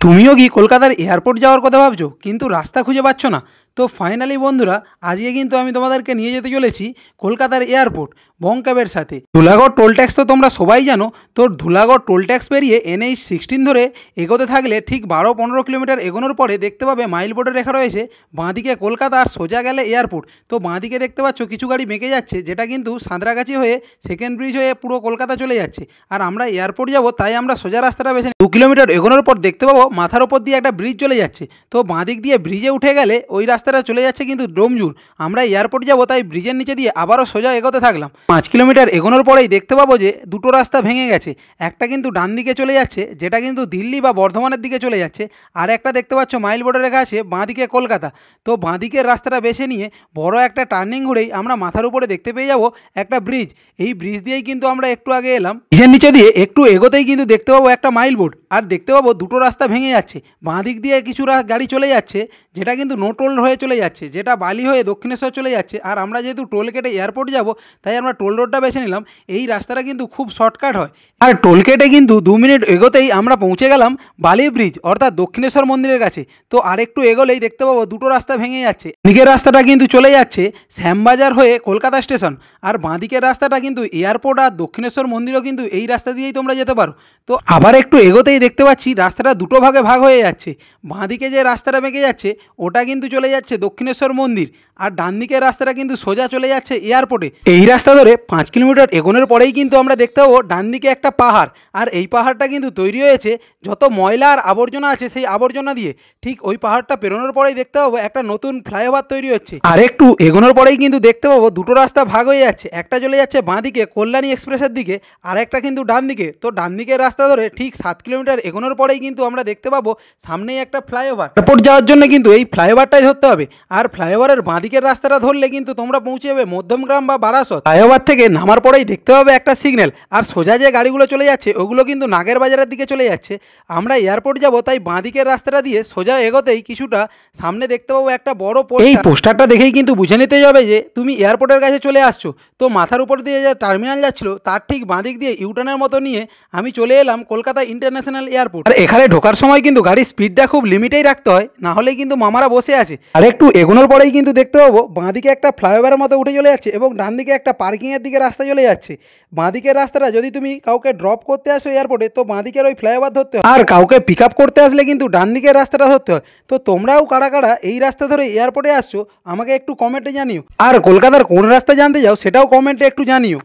তুমিও কি কলকাতার এয়ারপোর্ট যাওয়ার কথা ভাবছো কিন্তু রাস্তা খুঁজে পাচ্ছ না? তো ফাইনালি বন্ধুরা, আজকে কিন্তু আমি তোমাদেরকে নিয়ে যেতে চলেছি কলকাতার এয়ারপোর্ট বঙ্কাবের সাথে। ধুলাগড় টোল ট্যাক্স তো তোমরা সবাই জানো। তো ধুলাগড় টোল ট্যাক্স পেরিয়ে NH-16 ধরে এগোতে থাকলে ঠিক 12-15 কিলোমিটার এগোনোর পরে দেখতে পাবে মাইল বোর্ডে লেখা রয়েছে বাঁদিকে কলকাতা আর সোজা গেলে এয়ারপোর্ট। তো বাঁদিকে দেখতে পাচ্ছ কিছু গাড়ি বেঁকে যাচ্ছে, যেটা কিন্তু সাঁতরাগাছি হয়ে সেকেন্ড ব্রিজ হয়ে পুরো কলকাতা চলে যাচ্ছে। আর আমরা এয়ারপোর্ট যাব, তাই আমরা সোজা রাস্তাটা বেছে 2 কিলোমিটার এগোনোর পর দেখতে পাবো মাথার ওপর দিয়ে একটা ব্রিজ চলে যাচ্ছে। তো বাঁদিক দিয়ে ব্রিজে উঠে গেলে ওই রাস্তাটা চলে যাচ্ছে কিন্তু ডোমজুর। আমরা এয়ারপোর্ট যাব, তাই ব্রিজের নিচে দিয়ে আবারও সোজা এগোতে থাকলাম। 5 কিলোমিটার এগোনোর পরেই দেখতে পাবো যে দুটো রাস্তা ভেঙে গেছে। একটা কিন্তু ডান দিকে চলে যাচ্ছে, যেটা কিন্তু দিল্লি বা বর্ধমানের দিকে চলে যাচ্ছে। আর একটা দেখতে পাচ্ছ মাইল বোর্ডে লেখা আছে বাঁদিকে কলকাতা। তো বাঁদিকের রাস্তাটা বেছে নিয়ে বড় একটা টার্নিং ঘুরেই আমরা মাথার উপরে দেখতে পেয়ে যাব একটা ব্রিজ। এই ব্রিজ দিয়েই কিন্তু আমরা একটু আগে এলাম। ব্রিজের নিচে দিয়ে একটু এগোতেই কিন্তু দেখতে পাবো একটা মাইল বোর্ড। আর দেখতে পাবো দুটো রাস্তা ভেঙে যাচ্ছে। বাঁদিক দিয়ে কিছু গাড়ি চলে যাচ্ছে, যেটা কিন্তু নো টোল হয়ে চলে যাচ্ছে, যেটা বালি হয়ে দক্ষিণেশ্বর চলে যাচ্ছে। আর আমরা যেহেতু টোল কেটে এয়ারপোর্ট যাব, তাই আমরা টোল রোডটা বেছে নিলাম। এই রাস্তাটা কিন্তু খুব শর্টকাট হয়। আর টোল কেটে কিন্তু 2 মিনিট এগোতেই আমরা পৌঁছে গেলাম বালি ব্রিজ অর্থাৎ দক্ষিণেশ্বর মন্দিরের কাছে। তো আরেকটু এগোলেই দেখতে পাবো দুটো রাস্তা ভেঙে যাচ্ছে। দিকের রাস্তাটা কিন্তু চলে যাচ্ছে শ্যামবাজার হয়ে কলকাতা স্টেশন, আর বাঁদিকের রাস্তাটা কিন্তু এয়ারপোর্ট আর দক্ষিণেশ্বর মন্দিরও কিন্তু এই রাস্তা দিয়েই তোমরা যেতে পারো। তো আবার একটু এগোতেই দেখতে পাচ্ছি রাস্তাটা দুটো ভাগে ভাগ হয়ে যাচ্ছে। বাঁদিকে যে রাস্তাটা বেঁকে যাচ্ছে ওটা কিন্তু চলে যাচ্ছে দক্ষিণেশ্বর মন্দির, আর ডান দিকের রাস্তাটা কিন্তু সোজা চলে যাচ্ছে এয়ারপোর্টে। এই রাস্তা ধরে 5 কিলোমিটার এগোনোর পরেই কিন্তু আমরা দেখতে পাবো ডান দিকে একটা পাহাড়। আর এই পাহাড়টা কিন্তু তৈরি হয়েছে যত ময়লা আর আবর্জনা আছে সেই আবর্জনা দিয়ে। ঠিক ওই পাহাড়টা পেরোনোর পরেই দেখতে পাবো একটা নতুন ফ্লাইওভার তৈরি হচ্ছে। আর একটু এগোনোর পরেই কিন্তু দেখতে পাবো দুটো রাস্তা ভাগ হয়ে যাচ্ছে। একটা চলে যাচ্ছে বাঁদিকে কল্যাণী এক্সপ্রেসের দিকে, আর একটা কিন্তু ডান দিকে। তো ডান দিকের রাস্তা ধরে ঠিক 7 কিলোমিটার এগোনোর পরেই কিন্তু আমরা দেখতে পাবো সামনেই একটা ফ্লাইওভার। এয়ারপোর্ট যাওয়ার জন্য কিন্তু এই ফ্লাইওভারটাই ধরতে হবে। আর ফ্লাইওভারের বাঁদিকের রাস্তাটা ধরলে কিন্তু তোমরা পৌঁছে যাবে মধ্যমগ্রাম বা বারাসত। ফ্লাইওভার থেকে নামার পরেই দেখতে পাবে একটা সিগন্যাল। আর সোজা যে গাড়িগুলো চলে যাচ্ছে ওগুলো কিন্তু নাগের বাজারের দিকে চলে যাচ্ছে। আমরা এয়ারপোর্ট যাব, তাই বাঁদিকের রাস্তাটা দিয়ে সোজা এগোতেই কিছুটা সামনে দেখতে পাবো একটা বড় পোস্টার। এই পোস্টারটা দেখেই কিন্তু বুঝে নিতে হবে যে তুমি এয়ারপোর্টের কাছে চলে আসছো। তো মাথার উপর দিয়ে যে টার্মিনাল যাচ্ছিল তার ঠিক বাঁদিক দিয়ে ইউটার্নের মতো নিয়ে আমি চলে এলাম কলকাতা ইন্টারন্যাশনাল এয়ারপোর্ট। আর এখানে ঢোকার সময় কিন্তু গাড়ির স্পিডটা খুব লিমিটেই রাখতে হয়, না হলে কিন্তু মামারা বসে আছে। আর একটু এগোনোর পরেই কিন্তু দেখতে পাবো বাঁদিকে একটা ফ্লাইওভারের মতো উঠে চলে যাচ্ছে এবং ডান দিকে একটা পার্কিংয়ের দিকে রাস্তা চলে যাচ্ছে। বাঁদিকের রাস্তাটা যদি তুমি কাউকে ড্রপ করতে আসো এয়ারপোর্টে, তো বাঁদিকের ওই ফ্লাইওভার ধরতে হয়। আর কাউকে পিক আপ করতে আসলে কিন্তু ডান দিকের রাস্তাটা ধরতে হয়। তো তোমরাও কারা কারা এই রাস্তা ধরে এয়ারপোর্টে আসছো আমাকে একটু কমেন্টে জানিও। আর কলকাতার কোন রাস্তা জানতে যাও সেটাও কমেন্টে একটু জানিও।